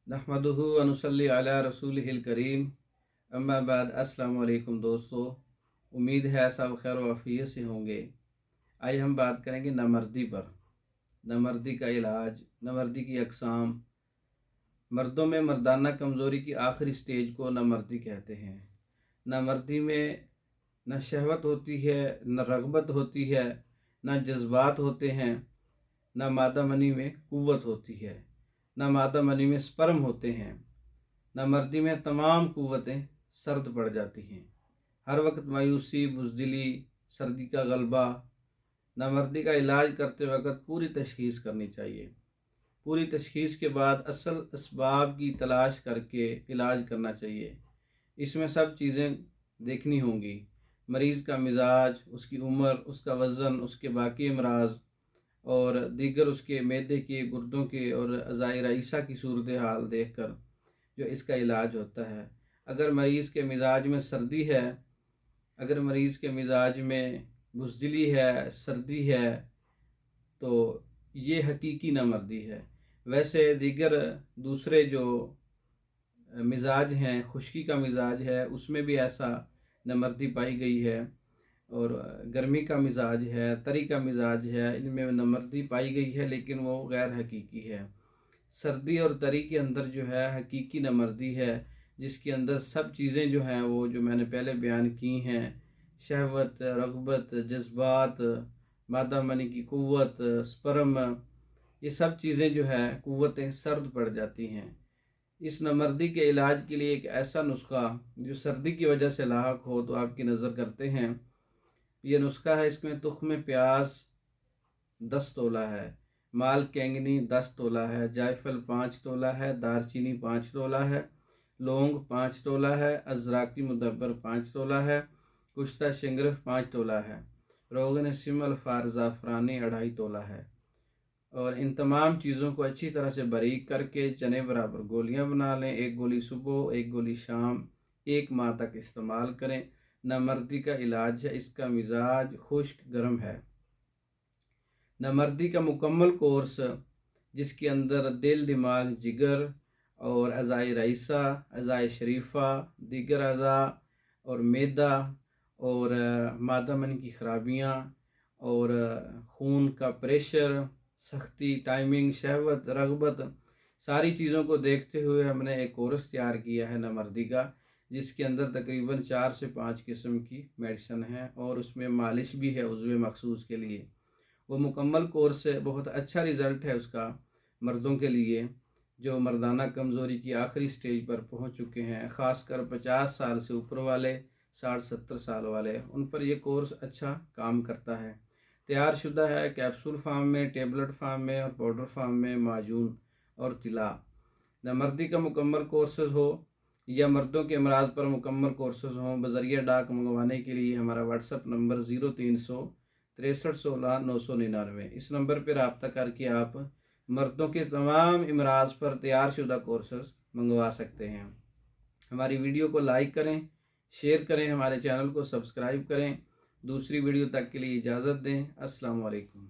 नहमदुहु व नुसल्ली अला रसूलिहिल करीम, अम्मा बाद। अस्सलामु अलैकुम दोस्तों, उम्मीद है सब खैर व आफियत से होंगे। आज हम बात करेंगे नामर्दी पर। नामर्दी का इलाज, नामर्दी की अक़साम। मर्दों में मर्दाना कमज़ोरी की आखिरी स्टेज को नामर्दी कहते हैं। नामर्दी में न शहवत होती है, न रग़बत होती है, न जज्बात होते हैं, न मादा मनी में क़ुव्वत होती है, न मादा मनी में स्पर्म होते हैं। नामर्दी में तमाम क़ुव्वतें सर्द पड़ जाती हैं। हर वक्त मायूसी, बुज़दिली, सर्दी का गलबा। नामर्दी का इलाज करते वक्त पूरी तशख़ीस करनी चाहिए। पूरी तशख़ीस के बाद असल असबाब की तलाश करके इलाज करना चाहिए। इसमें सब चीज़ें देखनी होंगी, मरीज़ का मिजाज, उसकी उम्र, उसका वज़न, उसके बाकी अमराज और दीगर उसके मैदे के, गुर्दों के और अज़ाई रईसा की सूरत हाल देख कर जो इसका इलाज होता है। अगर मरीज़ के मिजाज में सर्दी है, अगर मरीज़ के मिजाज में बुज़दिली है, सर्दी है, तो ये हकीकी नामर्दी है। वैसे दीगर दूसरे जो मिजाज हैं, खुश्की का मिजाज है, उसमें भी ऐसा नामर्दी पाई गई है, और गर्मी का मिजाज है, तरी का मिजाज है, इनमें नामर्दी पाई गई है, लेकिन वो गैर हकीकी है। सर्दी और तरी के अंदर जो है हकीकी नामर्दी है, जिसके अंदर सब चीज़ें जो हैं वो जो मैंने पहले बयान की हैं, शहवत, रग़बत, जज्बात, मादा मनी की क़ुव्वत, स्पर्म, ये सब चीज़ें जो है क़ुव्वतें सर्द पड़ जाती हैं। इस नामर्दी के इलाज के लिए एक ऐसा नुस्खा जो सर्दी की वजह से लाहक हो तो आपकी नज़र करते हैं। ये नुस्खा है, इसमें तुख्म प्याज 10 तोला है, माल कैंगनी 10 तोला है, जायफल 5 तोला है, दारचीनी 5 तोला है, लौंग 5 तोला है, अज़राकी मुदब्बर 5 तोला है, कुश्ता शिंगरफ 5 तोला है, रोगन सिमल फार ज़ाफ़रानी 2.5 तोला है। और इन तमाम चीज़ों को अच्छी तरह से बारीक करके चने बराबर गोलियां बना लें। 1 गोली सुबह, 1 गोली शाम, 1 माह तक इस्तेमाल करें। नामर्दी का इलाज है, इसका मिजाज खुश्क गर्म है। नामर्दी का मुकम्मल कोर्स, जिसके अंदर दिल, दिमाग, जिगर और अज़ाई रईसा, अज़ाई शरीफ़ा, दीगर अज़ा और मैदा और मादा मनी की ख़राबियाँ और खून का प्रेशर, सख्ती, टाइमिंग, शहवत, रग़बत, सारी चीज़ों को देखते हुए हमने एक कोर्स तैयार किया है नामर्दी का, जिसके अंदर तकरीबन 4 से 5 किस्म की मेडिसन है और उसमें मालिश भी है उज़्व मखसूस के लिए। वो मुकम्मल कोर्स है, बहुत अच्छा रिज़ल्ट है उसका मर्दों के लिए जो मर्दाना कमज़ोरी की आखिरी स्टेज पर पहुंच चुके हैं, ख़ासकर 50 साल से ऊपर वाले, 60-70 साल वाले, उन पर यह कोर्स अच्छा काम करता है। तैयार शुदा है, कैप्सूल फार्म में, टेबलेट फार्म में और पाउडर फार्म में, माजून और तिला। नामर्दी का मुकम्मल कोर्सेज़ हो या मर्दों के अमराज पर मुकम्मल कोर्सेज़ हों, बज़रिया डाक मंगवाने के लिए हमारा व्हाट्सअप नंबर 0300 63 16 999, इस नंबर पर रब्ता करके आप मर्दों के तमाम अमराज पर तैयार शुदा कोर्सेज़ मंगवा सकते हैं। हमारी वीडियो को लाइक करें, शेयर करें, हमारे चैनल को सब्सक्राइब करें। दूसरी वीडियो तक के लिए इजाज़त दें। अस्सलामु अलैकुम।